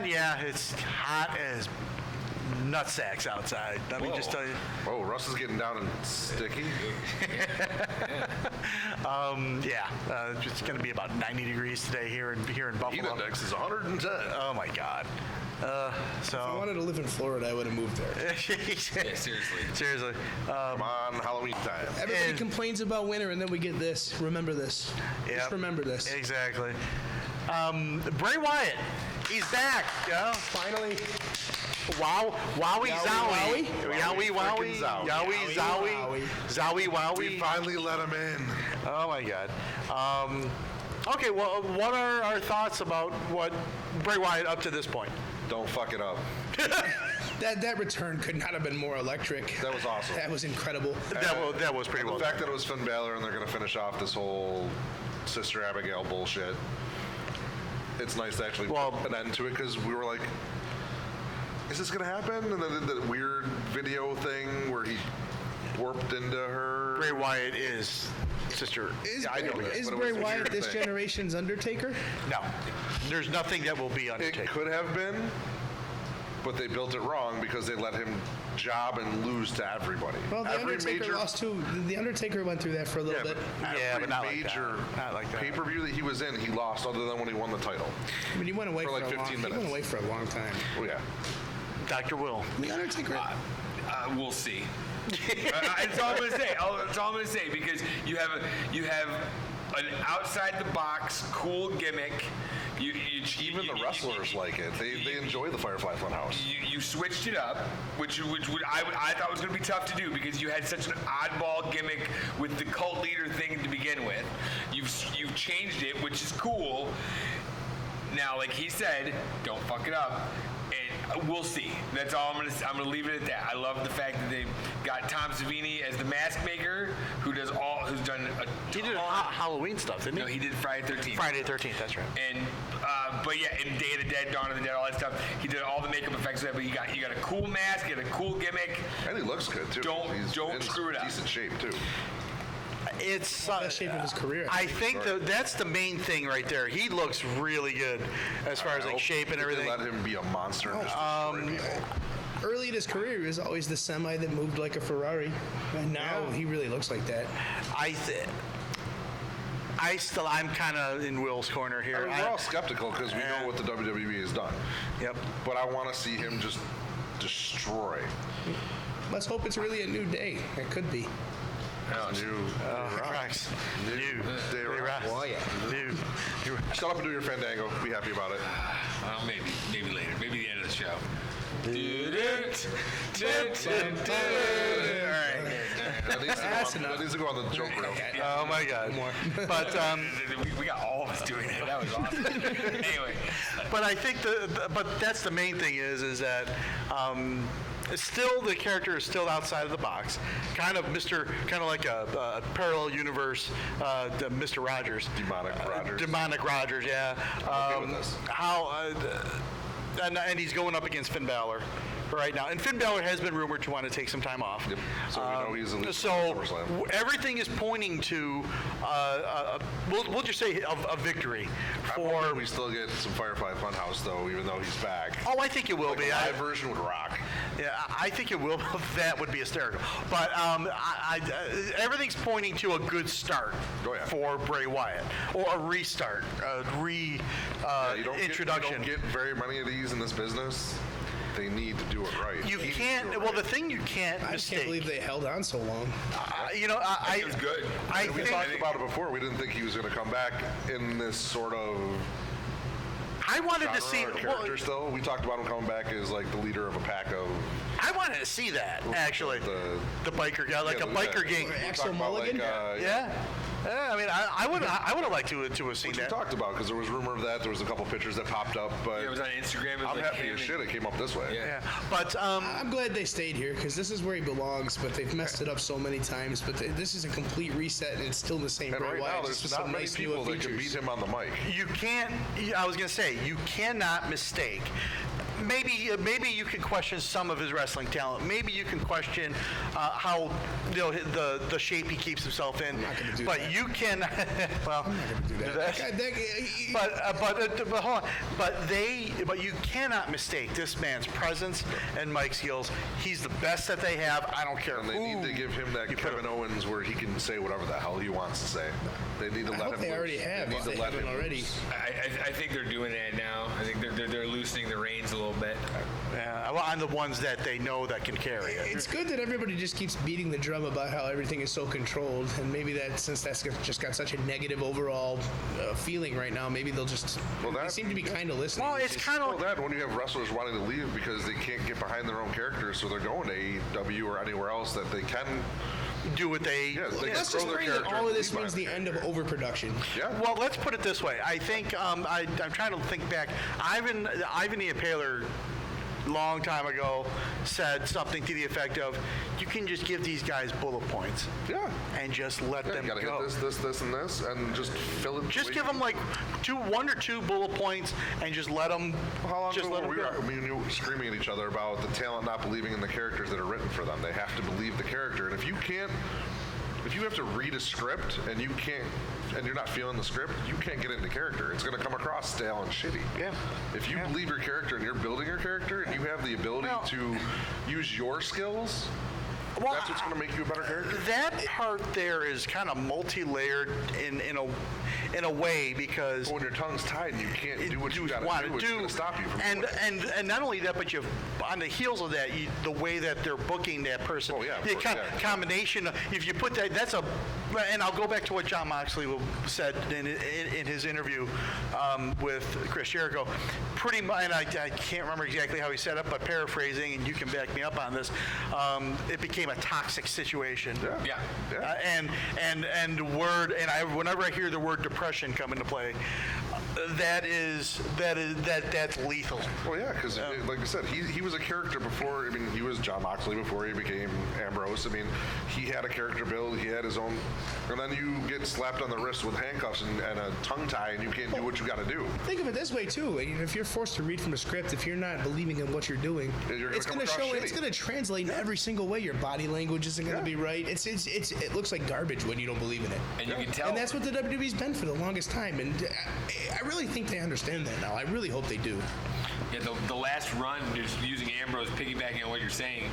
yeah, it's hot as nutsacks outside. Let me just tell you. Oh, Russ is getting down and sticky. It's going to be about 90 degrees today here in Buffalo. Heat index is 110. Oh my God. If I wanted to live in Florida, I would have moved there. Yeah, seriously. Come on, Halloween time. Everybody complains about winter, and then we get this. Remember this. Just remember this. Exactly. Bray Wyatt, he's back. Yeah. Finally. Wowie zowie. Yowie wowie. Yowie zowie. Zowie wowie. We finally let him in. Oh my God. Okay, well, what are our thoughts about what Bray Wyatt up to this point? Don't fuck it up. That return could not have been more electric. That was awesome. That was incredible. That was pretty well The fact that it was Finn Balor and they're going to finish off this whole Sister Abigail bullshit. It's nice to actually put an end to it because we were like, is this going to happen? And then did the weird video thing where he warped into her. Bray Wyatt is Sister. Is Bray Wyatt this generation's Undertaker? No. There's nothing that will be Undertaker. It could have been, but they built it wrong because they let him job and lose to everybody. Well, the Undertaker lost too. The Undertaker went through that for a little bit. But not major like that. pay-per-view that he was in, he lost other than when he won the title. I mean, he went away for like a 15 long. minutes. He went away for a long time. Oh yeah. Dr. Will. The Undertaker. We'll see. That's all I'm gonna say. That's all I'm gonna say because you have an outside the box cool gimmick. Even the wrestlers like it. They enjoy the Firefly Funhouse. You switched it up, which I thought was going to be tough to do because you had such an oddball gimmick with the cult leader thing to begin with. You've changed it, which is cool. Now, like he said, don't fuck it up. And we'll see. That's all I'm gonna leave it at that. I love the fact that they got Tom Savini as the mask maker, who's done he did Halloween stuff, didn't he? No, he did Friday 13th. Friday the 13th, that's right. And but yeah, in Day of the Dead, Dawn of the Dead, all that stuff, he did all the makeup effects. But you got a cool mask, you got a cool gimmick, and he looks good too. Don't screw it up. Decent shape too. It's best shape of his career. I think that's the main thing right there. He looks really good as far as like shape and everything. They let him be a monster. Early in his career, he was always the semi that moved like a Ferrari, and now he really looks like that. I'm kind of in Will's corner here. We're all skeptical because we know what the WWE has done. Yep. But I want to see him just destroy. Let's hope it's really a new day. It could be. New day rocks. Oh yeah. Shut up and do your fandango. Be happy about it. Well, maybe later. Maybe the end of the show. All right. That needs to go on the joke reel. Oh my God. But we got all of us doing it. That was awesome. Anyway, but I think but that's the main thing is that. Still, the character is still outside of the box, kind of like a parallel universe, Mr. Rogers. Demonic Rogers, yeah. I'm okay with this. And he's going up against Finn Balor right now, and Finn Balor has been rumored to want to take some time off. Yep. So we know he's in the SummerSlam. Everything is pointing to, we'll just say a victory for. We still get some Firefly Funhouse though, even though he's back. Oh, I think it will be. A live version would rock. Yeah, I think it will. That would be hysterical. But everything's pointing to a good start for Bray Wyatt, or a restart, introduction. You don't get very many of these in this business. They need to do it right. You can't. Well, the thing you can't mistake. I can't believe they held on so long. it was good. We talked about it before. We didn't think he was going to come back in this sort of. I wanted to see character still. We talked about him coming back as like the leader of a pack of. I wanted to see that actually. The biker guy, like a biker gang. Axel Mulligan. I mean, I would have liked to have seen Which that. we talked about because there was rumor of that. There was a couple pictures that popped up, but it was on Instagram. I'm happy as shit it came up this way. Yeah. But I'm glad they stayed here because this is where he belongs. But they've messed it up so many times. But this is a complete reset, and it's still the same. And right now, there's not many people that can beat him on the mic. You can't. I was gonna say you cannot mistake maybe you can question some of his wrestling talent. Maybe you can question how the shape he keeps himself in. I'm not gonna do but that. you can. Well, I'm not gonna do that. but hold on. But you cannot mistake this man's presence and Mike's skills. He's the best that they have. I don't care And they who need to give him that you put Kevin him. Owens where he can say whatever the hell he wants to say. They need to I let hope him they loose. already have. They need If to they let him haven't already. loose. I think they're doing that now. I think they're loosening the reins a little bit. Yeah, well, I'm the ones that they know that can carry it. It's good that everybody just keeps beating the drum about how everything is so controlled, and maybe that since that's just got such a negative overall feeling right now, maybe they'll just. Well, they that- seem to be kind of listening. Well, it's just- kind Well, of. that when you have wrestlers wanting to leave because they can't get behind their own characters, so they're going to AEW or anywhere else that they can. Do what they. Yeah, they Let's can just grow their pray that character. all of and this leave means the behind end of overproduction. Yeah. Well, let's put it this way. I think I'm trying to think back. Ivan the Impaler, long time ago, said something to the effect of, "You can just give these guys bullet points Yeah. and just let Yeah, them you gotta go. hit this, and this, and just fill it. Just give them like one or two bullet points and just let them. How long just ago let were them we go. me and you screaming at each other about the talent not believing in the characters that are written for them? They have to believe the character, and if you have to read a script and you can't, and you're not feeling the script, you can't get into character. It's going to come across stale and shitty. Yeah. If you Yeah. believe your character and you're building your character and you have the ability Well- to use your skills, Well, that's what's going to make you a better character. That part there is kind of multi-layered in a way because. But when your tongue's tied and you can't do what you got want to do, it's going to stop you from and, doing it. and not only that, but you on the heels of that, the way that they're booking that person. Oh, yeah, of the course, yeah. combination. If you put that's a, and I'll go back to what John Moxley said in his interview with Chris Jericho. Pretty much, and I can't remember exactly how he said it, but paraphrasing, and you can back me up on this. It became a toxic situation. Yeah. And the word, and whenever I hear the word depression come into play, that's lethal. Well, yeah, because like I said, he was a character before. I mean, he was John Moxley before he became Ambrose. I mean, he had a character build. He had his own, and then you get slapped on the wrist with handcuffs and a tongue tie, and you can't do what you got to do. Think of it this way too. If you're forced to read from a script, if you're not believing in what you're doing, You're gonna it's come going to across show. shitty. It's going to translate in every single way. Your body language isn't going to Yeah. be right. It looks like garbage when you don't believe in it. And you can tell. And that's what the WWE's been for the longest time. And I really think they understand that now. I really hope they do. Yeah, the last run, just using Ambrose, piggybacking on what you're saying,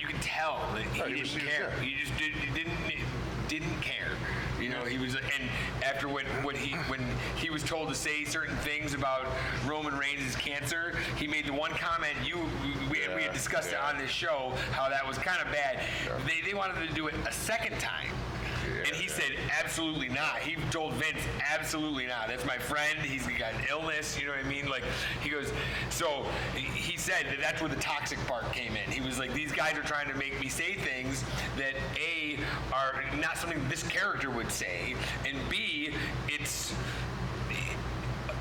you can tell that he Right, he didn't was- care. yeah. He just didn't care. You know, he was, and after when he was told to say certain things about Roman Reigns' cancer, he made the one comment we had discussed it on this show how that was kind of bad. They wanted to do it a second time. And he said, absolutely not. He told Vince, absolutely not. That's my friend. He's got an illness. You know what I mean? Like, he goes, so he said that's where the toxic part came in. He was like, these guys are trying to make me say things that, A, are not something this character would say, and B, it's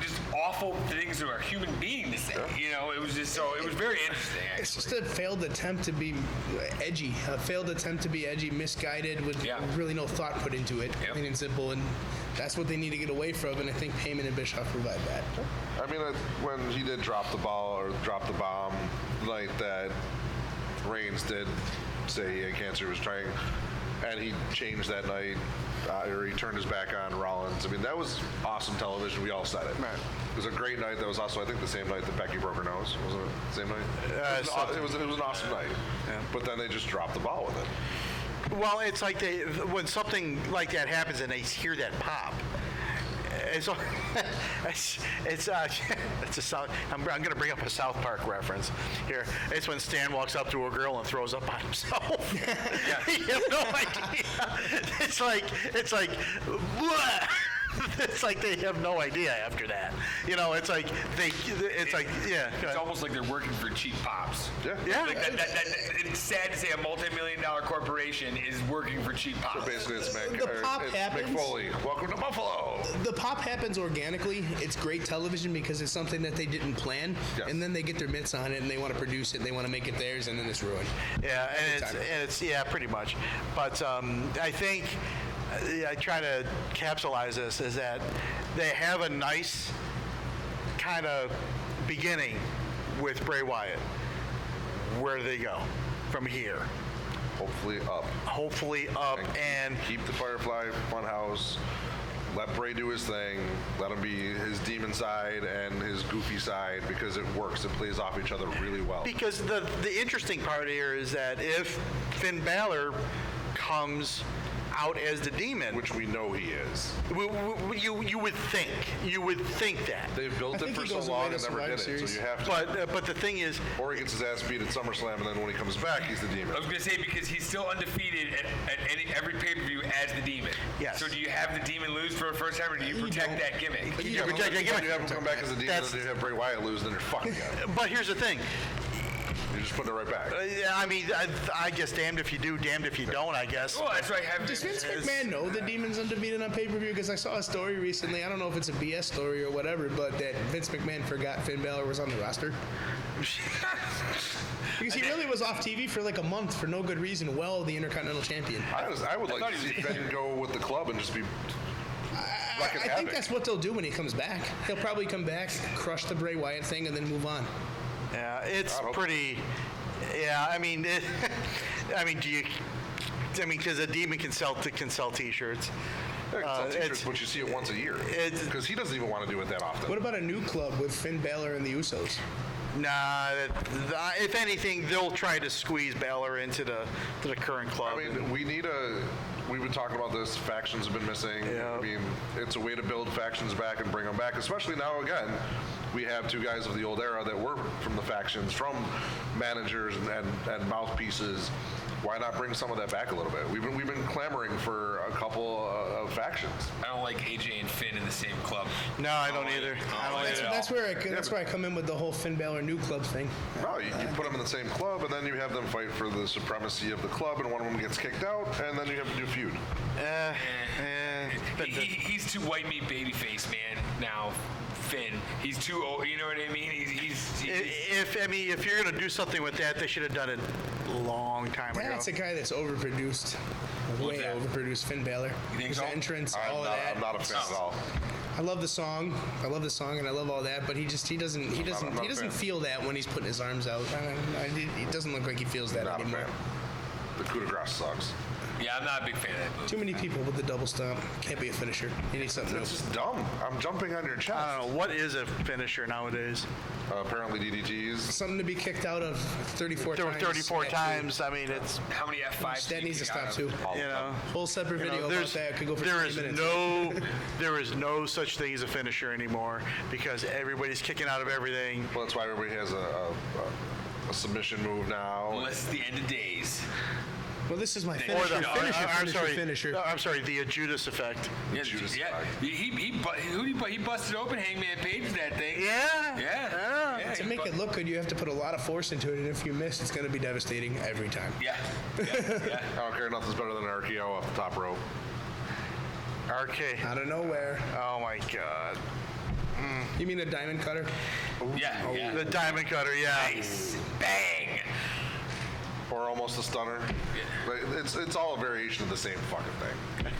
just awful things to a human being to say. You know, it was just so, it was very interesting, actually. It's just a failed attempt to be edgy. A failed attempt to be edgy, misguided, with really no thought put into it. Yep. Plain and simple. And that's what they need to get away from. And I think Payman and Bischoff provide that. I mean, when he did drop the ball or drop the bomb, like that, Reigns did say he had cancer, he was trying, and he changed that night, or he turned his back on Rollins. I mean, that was awesome television. We all said it. Right. It was a great night. That was also, I think, the same night that Becky broke her nose. Wasn't it the same night? It was an awesome night. Yeah. But then they just dropped the ball with it. Well, it's like when something like that happens and they hear that pop. It's it's a South. I'm going to bring up a South Park reference here. It's when Stan walks up to a girl and throws up on himself. You have no idea. It's like bleh. It's like they have no idea after that. You know, it's like yeah. It's almost like they're working for cheap pops. Yeah. Yeah. Like it's sad to say a multi-million-dollar corporation is working for cheap pops. So basically, it's Mick, The pop it's happens. Mick Foley. Welcome to Buffalo. The pop happens organically. It's great television because it's something that they didn't plan. Yes. And then they get their mitts on it and they want to produce it and they want to make it theirs and then it's ruined. Yeah, and it's yeah, pretty much. But I think I try to capsulize this is that they have a nice kind of beginning with Bray Wyatt. Where do they go from here? Hopefully up. Hopefully up, and keep the Firefly Funhouse. Let Bray do his thing. Let him be his demon side and his goofy side because it works. It plays off each other really well. because the interesting part here is that if Finn Balor comes out as the demon, which we know he is. you would think that. They've built it think for he so goes long away and to never did Survivor it. Series. So you have to. But the thing is, Or he gets his ass beat at SummerSlam, and then when he comes back, he's the demon. I was gonna say because he's still undefeated at every pay-per-view as the demon. Yes. So do you have the demon lose for the first time, or do you protect that gimmick? you protect that gimmick. You have him come back as a demon, That's- and then you have Bray Wyatt lose, and then you're fucking it. but here's the thing. You're just putting it right back. I mean, I guess damned if you do, damned if you don't. I guess. Well, that's why I have. Does Vince McMahon know the Demon's undefeated on pay-per-view? Because I saw a story recently. I don't know if it's a BS story or whatever, but that Vince McMahon forgot Finn Balor was on the roster. Because he really was off TV for like a month for no good reason. Well, the Intercontinental Champion. I would like thought to he see was- Finn go with the club and just be wrecking I think havoc. that's what they'll do when he comes back. He'll probably come back, crush the Bray Wyatt thing, and then move on. Yeah, it's I hope- pretty. Yeah, I mean, do you? I mean, because a demon can sell T-shirts. Yeah, it's all it's- t-shirts, but you see it once a year. Because he doesn't even want to do it that often. What about a new club with Finn Balor and the Usos? Nah, if anything, they'll try to squeeze Balor into the current club. I mean, we've been talking about this. Factions have been missing. Yeah. I mean, it's a way to build factions back and bring them back, especially now, again, we have two guys of the old era that were from the factions, from managers and mouthpieces. Why not bring some of that back a little bit? We've been clamoring for a couple of factions. I don't like AJ and Finn in the same club. no, I don't either. I don't That's, either. that's where I come in with the whole Finn Balor new club thing. No, you put them in the same club, and then you have them fight for the supremacy of the club, and one of them gets kicked out, and then you have a new feud. He's too white meat babyface, man. Now, Finn, he's too old. You know what I mean? He's If you're gonna do something with that, they should have done it a long time ago. That's a guy that's overproduced. Way that? overproduced. Finn Balor. You think His so? entrance, all of that. I'm not a fan at all. I love the song. I love the song, and I love all that. But he doesn't I'm not a fan. feel that when he's putting his arms out. It doesn't look like he feels that Not a anymore. fan. The coup de grace sucks. yeah, I'm not a big fan of that movie. Too many people with the double stomp. Can't be a finisher. You need something It's else. just dumb. I'm jumping on your chest. I don't know what is a finisher nowadays. Apparently DDTs. Something to be kicked out of 34 There were times. 34 Actually, times. I mean, it's How many F5s? That needs to stop too. you know. Whole separate You know, video about that. Could go for there 20 is minutes. there is no such thing as a finisher anymore because everybody's kicking out of everything. Well, that's why everybody has a submission move now. Unless it's the end of days. Well, this is my Or finisher. the, Finisher. sorry, Finisher. I'm sorry, the Judas effect. Yeah, Judas yeah. Effect. He busted open Hangman Page that thing. Yeah. Yeah. To make it look good, you have to put a lot of force into it, and if you miss, it's going to be devastating every time. Yeah. I don't care. Nothing's better than an RKO off the top rope. RK. Out of nowhere. Oh my God. You mean a diamond cutter? Yeah. The diamond cutter. Yeah. Nice. Bang. Or almost a stunner. Like, it's all a variation of the same fucking thing.